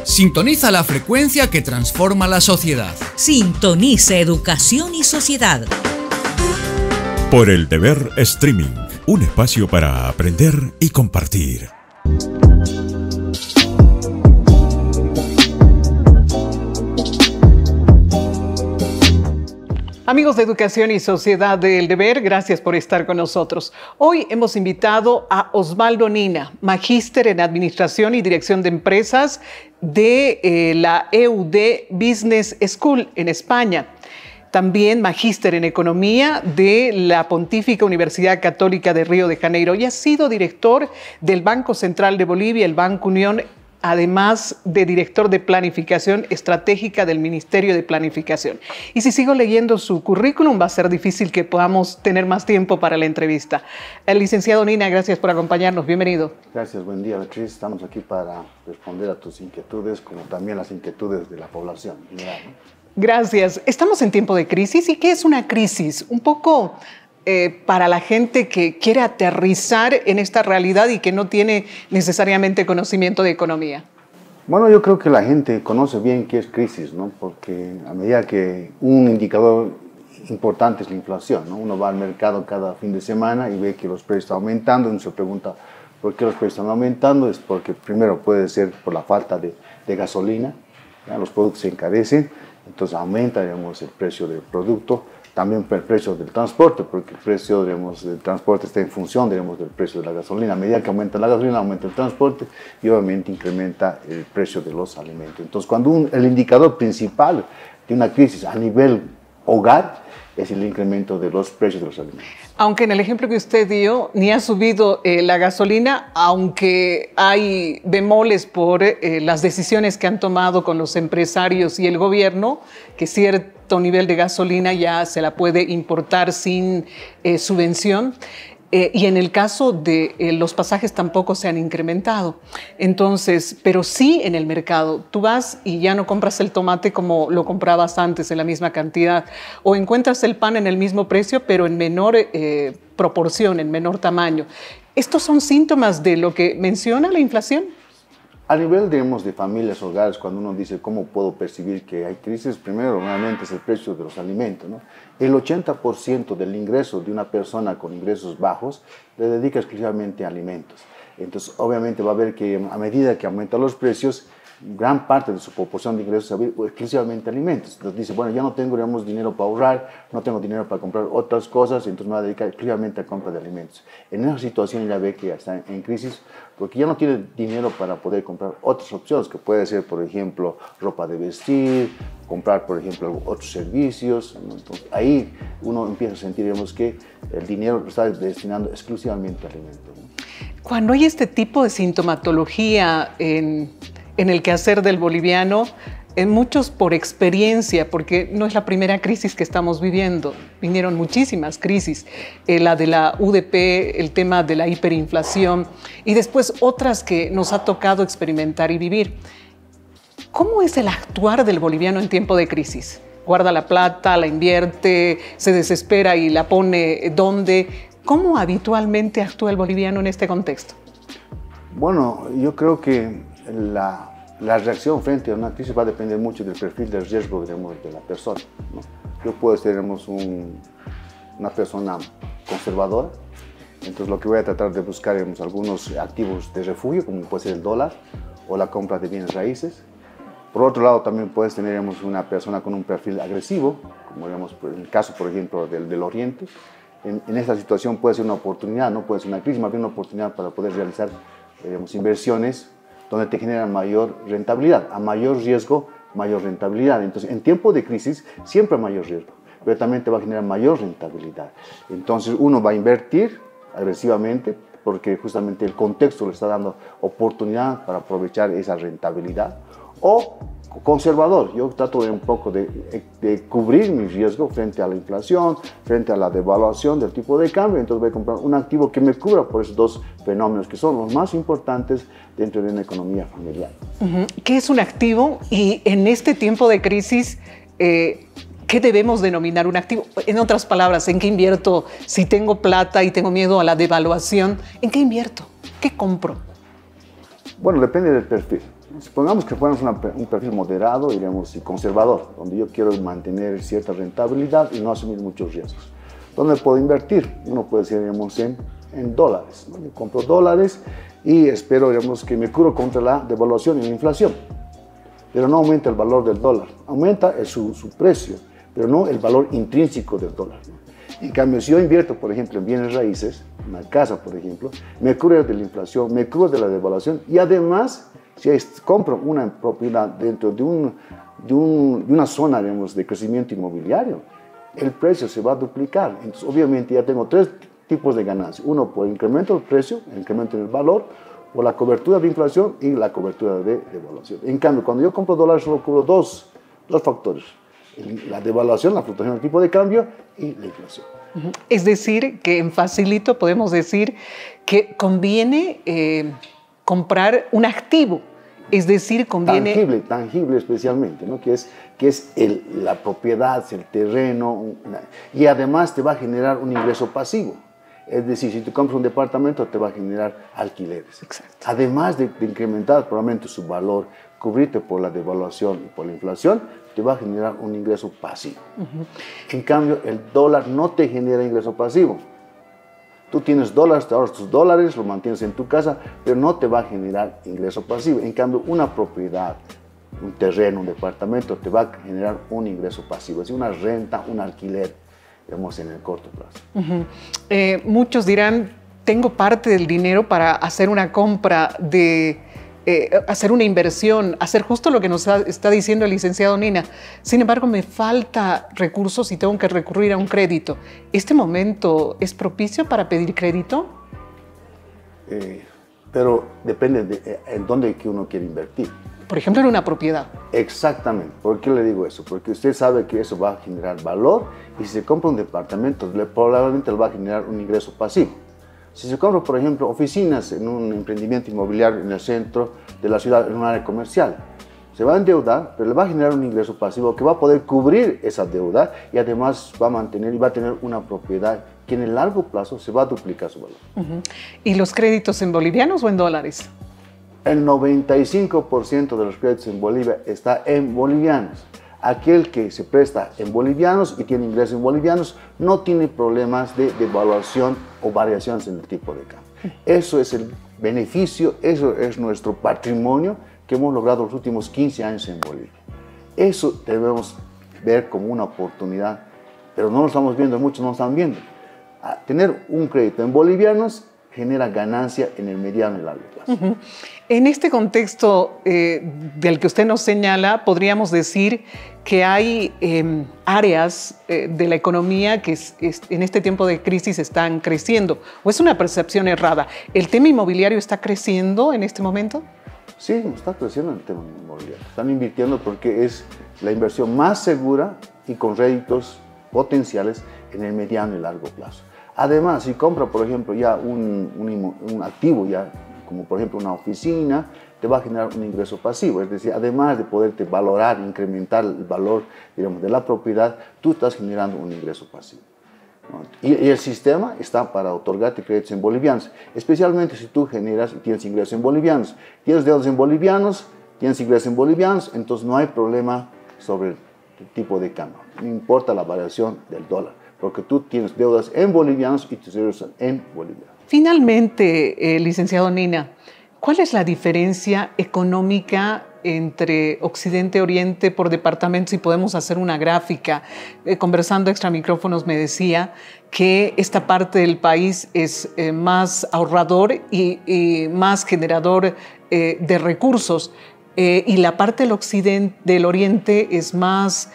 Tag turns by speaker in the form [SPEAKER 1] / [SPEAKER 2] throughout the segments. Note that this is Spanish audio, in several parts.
[SPEAKER 1] Sintoniza la frecuencia que transforma la sociedad.
[SPEAKER 2] Sintoniza Educación y Sociedad.
[SPEAKER 3] Por el Deber Streaming, un espacio para aprender y compartir.
[SPEAKER 4] Amigos de Educación y Sociedad del Deber, gracias por estar con nosotros. Hoy hemos invitado a Osvaldo Nina, magíster en Administración y Dirección de Empresas de la EUD Business School en España. También magíster en Economía de la Pontífica Universidad Católica de Río de Janeiro y ha sido director del Banco Central de Bolivia, el Banco Unión, además de director de Planificación Estratégica del Ministerio de Planificación. Y si sigo leyendo su currículum, va a ser difícil que podamos tener más tiempo para la entrevista. El licenciado Nina, gracias por acompañarnos. Bienvenido.
[SPEAKER 5] Gracias, buen día, Beatriz. Estamos aquí para responder a tus inquietudes, como también las inquietudes de la población en general, ¿no?
[SPEAKER 4] Gracias. Estamos en tiempo de crisis. ¿Y qué es una crisis? Un poco para la gente que quiere aterrizar en esta realidad y que no tiene necesariamente conocimiento de economía.
[SPEAKER 5] Bueno, yo creo que la gente conoce bien qué es crisis, ¿no? Porque a medida que un indicador importante es la inflación, ¿no? Uno va al mercado cada fin de semana y ve que los precios están aumentando, y uno se pregunta por qué los precios están aumentando. Es porque primero puede ser por la falta de gasolina, ¿ya? Los productos se encarecen, entonces aumenta, digamos, el precio del producto. También el precio del transporte, porque el precio, digamos, del transporte está en función, digamos, del precio de la gasolina. A medida que aumenta la gasolina, aumenta el transporte y obviamente incrementa el precio de los alimentos. Entonces, cuando el indicador principal de una crisis a nivel hogar es el incremento de los precios de los alimentos.
[SPEAKER 4] Aunque en el ejemplo que usted dio, ni ha subido la gasolina, aunque hay bemoles por las decisiones que han tomado con los empresarios y el gobierno, que cierto nivel de gasolina ya se la puede importar sin subvención. Y en el caso de los pasajes tampoco se han incrementado. Entonces, pero sí en el mercado. Tú vas y ya no compras el tomate como lo comprabas antes en la misma cantidad. O encuentras el pan en el mismo precio, pero en menor proporción, en menor tamaño. ¿Estos son síntomas de lo que menciona la inflación?
[SPEAKER 5] A nivel, digamos, de familias, hogares, cuando uno dice cómo puedo percibir que hay crisis, primero, normalmente es el precio de los alimentos, ¿no? El 80% del ingreso de una persona con ingresos bajos le dedica exclusivamente a alimentos. Entonces, obviamente va a ver que a medida que aumentan los precios, gran parte de su proporción de ingresos es exclusivamente alimentos. Entonces dice, bueno, ya no tengo, digamos, dinero para ahorrar, no tengo dinero para comprar otras cosas, entonces me voy a dedicar exclusivamente a compra de alimentos. En esa situación ya ve que ya está en crisis, porque ya no tiene dinero para poder comprar otras opciones, que puede ser, por ejemplo, ropa de vestir, comprar, por ejemplo, otros servicios. Entonces, ahí uno empieza a sentir, digamos, que el dinero lo está destinando exclusivamente a alimentos, ¿no?
[SPEAKER 4] Cuando hay este tipo de sintomatología en el quehacer del boliviano, muchos por experiencia, porque no es la primera crisis que estamos viviendo, vinieron muchísimas crisis, la de la UDP, el tema de la hiperinflación y después otras que nos ha tocado experimentar y vivir. ¿Cómo es el actuar del boliviano en tiempo de crisis? ¿Guarda la plata, la invierte, se desespera y la pone dónde? ¿Cómo habitualmente actúa el boliviano en este contexto?
[SPEAKER 5] Bueno, yo creo que la reacción frente a una crisis va a depender mucho del perfil de riesgo, digamos, de la persona, ¿no? Yo puedo ser, digamos, una persona conservadora, entonces lo que voy a tratar de buscar, digamos, algunos activos de refugio, como puede ser el dólar o la compra de bienes raíces. Por otro lado, también puedes tener, digamos, una persona con un perfil agresivo, como digamos, en el caso, por ejemplo, del Oriente. En esta situación puede ser una oportunidad, no puede ser una crisis, más bien una oportunidad para poder realizar, digamos, inversiones donde te generan mayor rentabilidad. A mayor riesgo, mayor rentabilidad. Entonces, en tiempo de crisis, siempre hay mayor riesgo, pero también te va a generar mayor rentabilidad. Entonces, uno va a invertir agresivamente porque justamente el contexto le está dando oportunidad para aprovechar esa rentabilidad. O conservador, yo trato de un poco de cubrir mi riesgo frente a la inflación, frente a la devaluación del tipo de cambio, entonces voy a comprar un activo que me cubra por esos dos fenómenos que son los más importantes dentro de una economía familiar.
[SPEAKER 4] ¿Qué es un activo? Y en este tiempo de crisis, ¿qué debemos denominar un activo? En otras palabras, ¿en qué invierto? Si tengo plata y tengo miedo a la devaluación, ¿en qué invierto? ¿Qué compro?
[SPEAKER 5] Bueno, depende del perfil. Supongamos que fuéramos un perfil moderado, diremos, y conservador, donde yo quiero mantener cierta rentabilidad y no asumir muchos riesgos. ¿Dónde puedo invertir? Uno puede decir, digamos, en dólares, ¿no? Yo compro dólares y espero, digamos, que me cubro contra la devaluación y la inflación. Pero no aumenta el valor del dólar, aumenta su precio, pero no el valor intrínseco del dólar, ¿no? En cambio, si yo invierto, por ejemplo, en bienes raíces, una casa, por ejemplo, me cubro de la inflación, me cubro de la devaluación y además, si compro una propiedad dentro de una zona, digamos, de crecimiento inmobiliario, el precio se va a duplicar. Entonces, obviamente, ya tengo tres tipos de ganancias. Uno, por el incremento del precio, el incremento del valor, por la cobertura de inflación y la cobertura de devaluación. En cambio, cuando yo compro dólares, solo cubro dos factores. La devaluación, la fluctuación del tipo de cambio y la inflación.
[SPEAKER 4] Es decir, que en facilito podemos decir que conviene comprar un activo. Es decir, conviene...
[SPEAKER 5] Tangible especialmente, ¿no? que es la propiedad, el terreno, y además te va a generar un ingreso pasivo. Es decir, si tú compras un departamento, te va a generar alquileres.
[SPEAKER 4] Exacto.
[SPEAKER 5] Además de incrementar probablemente su valor, cubrirte por la devaluación y por la inflación, te va a generar un ingreso pasivo. En cambio, el dólar no te genera ingreso pasivo. Tú tienes dólares, te ahorras tus dólares, lo mantienes en tu casa, pero no te va a generar ingreso pasivo. En cambio, una propiedad, un terreno, un departamento, te va a generar un ingreso pasivo, es decir, una renta, un alquiler, digamos, en el corto plazo.
[SPEAKER 4] Muchos dirán, tengo parte del dinero para hacer una compra hacer una inversión, hacer justo lo que nos está diciendo el licenciado Nina. Sin embargo, me falta recursos y tengo que recurrir a un crédito. ¿Este momento es propicio para pedir crédito?
[SPEAKER 5] Pero depende de en dónde que uno quiere invertir.
[SPEAKER 4] Por ejemplo, en una propiedad.
[SPEAKER 5] Exactamente. ¿Por qué le digo eso? Porque usted sabe que eso va a generar valor y si se compra un departamento, probablemente le va a generar un ingreso pasivo. Si se compra, por ejemplo, oficinas en un emprendimiento inmobiliario en el centro de la ciudad, en un área comercial, se va a endeudar, pero le va a generar un ingreso pasivo que va a poder cubrir esa deuda y además va a mantener y va a tener una propiedad que en el largo plazo se va a duplicar su valor.
[SPEAKER 4] ¿Y los créditos en bolivianos o en dólares?
[SPEAKER 5] El 95% de los créditos en Bolivia está en bolivianos. Aquel que se presta en bolivianos y tiene ingresos en bolivianos no tiene problemas de devaluación o variaciones en el tipo de cambio. Eso es el beneficio, eso es nuestro patrimonio que hemos logrado los últimos 15 años en Bolivia. Eso debemos ver como una oportunidad, pero no lo estamos viendo, muchos no lo están viendo. Tener un crédito en bolivianos genera ganancia en el mediano y largo plazo.
[SPEAKER 4] En este contexto del que usted nos señala, podríamos decir que hay áreas de la economía que en este tiempo de crisis están creciendo. ¿O es una percepción errada? ¿El tema inmobiliario está creciendo en este momento?
[SPEAKER 5] Sí, está creciendo el tema inmobiliario. Están invirtiendo porque es la inversión más segura y con réditos potenciales en el mediano y largo plazo. Además, si compra, por ejemplo, ya un activo, ya, como por ejemplo una oficina, te va a generar un ingreso pasivo. Es decir, además de poderte valorar, incrementar el valor, digamos, de la propiedad, tú estás generando un ingreso pasivo, ¿no? Y el sistema está para otorgarte créditos en bolivianos, especialmente si tú generas y tienes ingresos en bolivianos. Tienes deudas en bolivianos, tienes ingresos en bolivianos, entonces no hay problema sobre el tipo de cambio. No importa la variación del dólar, porque tú tienes deudas en bolivianos y tus deudas en bolivianos.
[SPEAKER 4] Finalmente, licenciado Nina, ¿cuál es la diferencia económica entre Occidente y Oriente por departamentos? Si podemos hacer una gráfica. Conversando extra micrófonos me decía que esta parte del país es más ahorrador y más generador de recursos y la parte del Oriente es más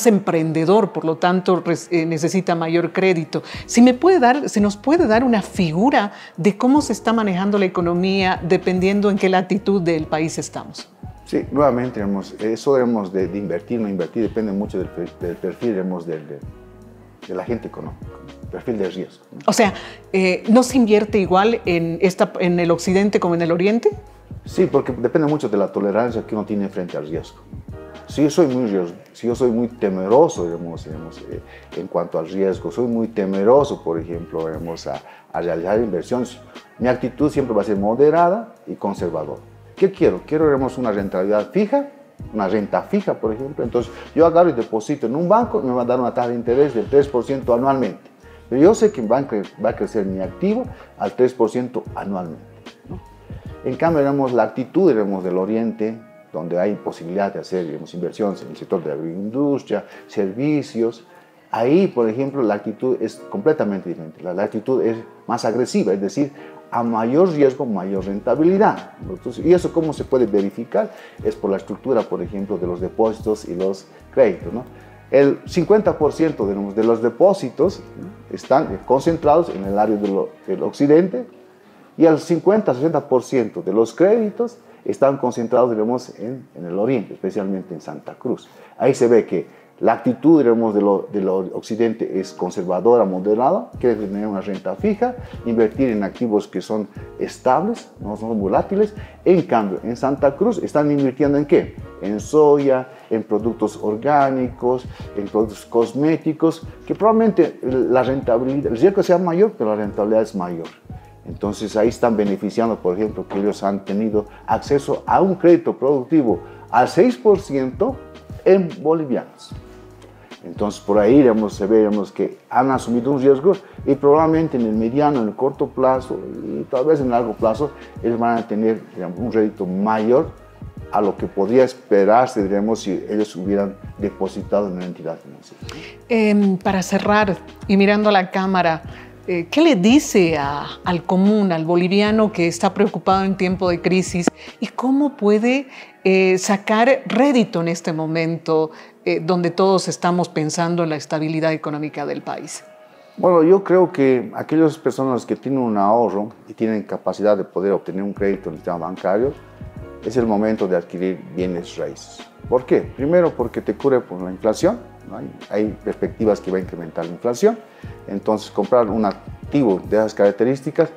[SPEAKER 4] emprendedor, por lo tanto necesita mayor crédito. Si nos puede dar una figura de cómo se está manejando la economía dependiendo en qué latitud del país estamos.
[SPEAKER 5] Sí, nuevamente, eso debemos de invertir, no invertir, depende mucho del perfil, del agente económico, perfil de riesgo, ¿no?
[SPEAKER 4] O sea, ¿no se invierte igual en el Occidente como en el Oriente?
[SPEAKER 5] Sí, porque depende mucho de la tolerancia que uno tiene frente al riesgo. Si yo soy muy temeroso, digamos, en cuanto al riesgo, soy muy temeroso, por ejemplo, a realizar inversiones, mi actitud siempre va a ser moderada y conservadora. ¿Qué quiero? Quiero, digamos, una rentabilidad fija, una renta fija, por ejemplo. Entonces, yo agarro y deposito en un banco y me va a dar una tasa de interés del 3% anualmente. Pero yo sé que va a crecer mi activo al 3% anualmente, ¿no? En cambio, digamos, la actitud, digamos, del Oriente, donde hay posibilidad de hacer, digamos, inversiones en el sector de la agroindustria, servicios, ahí, por ejemplo, la actitud es completamente diferente. La actitud es más agresiva, es decir, a mayor riesgo, mayor rentabilidad. Entonces, ¿y eso cómo se puede verificar? Es por la estructura, por ejemplo, de los depósitos y los créditos, ¿no? El 50% de los depósitos están concentrados en el área del occidente y el 50-60% de los créditos están concentrados, digamos, en el oriente, especialmente en Santa Cruz. Ahí se ve que la actitud, digamos, del occidente es conservadora, moderada, quiere tener una renta fija, invertir en activos que son estables, no son volátiles. En cambio, en Santa Cruz están invirtiendo ¿en qué? En soya, en productos orgánicos, en productos cosméticos, que probablemente la rentabilidad, el riesgo sea mayor, pero la rentabilidad es mayor. Entonces ahí están beneficiando, por ejemplo, que ellos han tenido acceso a un crédito productivo al 6% en bolivianos. Entonces por ahí, digamos, se ve, digamos, que han asumido un riesgo y probablemente en el mediano, en el corto plazo y tal vez en el largo plazo, ellos van a tener, digamos, un rédito mayor a lo que podría esperarse, digamos, si ellos hubieran depositado en una entidad financiera.
[SPEAKER 4] Para cerrar y mirando a la cámara, ¿qué le dice al común, al boliviano que está preocupado en tiempo de crisis y cómo puede sacar rédito en este momento donde todos estamos pensando en la estabilidad económica del país?
[SPEAKER 5] Bueno, yo creo que aquellas personas que tienen un ahorro y tienen capacidad de poder obtener un crédito en el sistema bancario, es el momento de adquirir bienes raíces. ¿Por qué? Primero, porque te cubre por la inflación, ¿no? Hay perspectivas que va a incrementar la inflación. Entonces, comprar un activo de esas características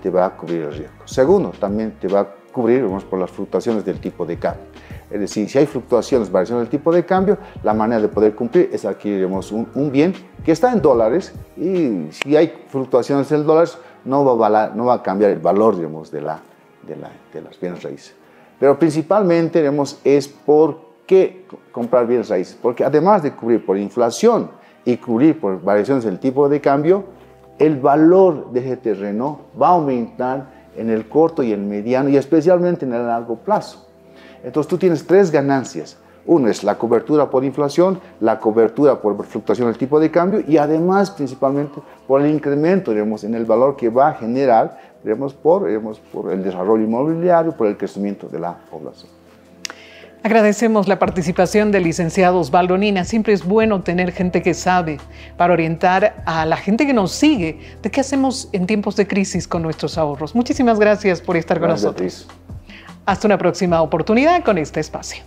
[SPEAKER 5] te va a cubrir el riesgo. Segundo, también te va a cubrir, digamos, por las fluctuaciones del tipo de cambio. Es decir, si hay fluctuaciones, variaciones del tipo de cambio, la manera de poder cumplir es adquirir, digamos, un bien que está en dólares y si hay fluctuaciones del dólar, no va a cambiar el valor, digamos, de las bienes raíces. Pero principalmente, digamos, es por qué comprar bienes raíces. Porque además de cubrir por inflación y cubrir por variaciones del tipo de cambio, el valor de ese terreno va a aumentar en el corto y el mediano y especialmente en el largo plazo. Entonces tú tienes tres ganancias. Uno es la cobertura por inflación, la cobertura por fluctuación del tipo de cambio y además principalmente por el incremento, digamos, en el valor que va a generar, digamos, por el desarrollo inmobiliario, por el crecimiento de la población.
[SPEAKER 4] Agradecemos la participación del licenciado Osvaldo Onina. Siempre es bueno tener gente que sabe para orientar a la gente que nos sigue de qué hacemos en tiempos de crisis con nuestros ahorros. Muchísimas gracias por estar con nosotros. Hasta una próxima oportunidad con este espacio.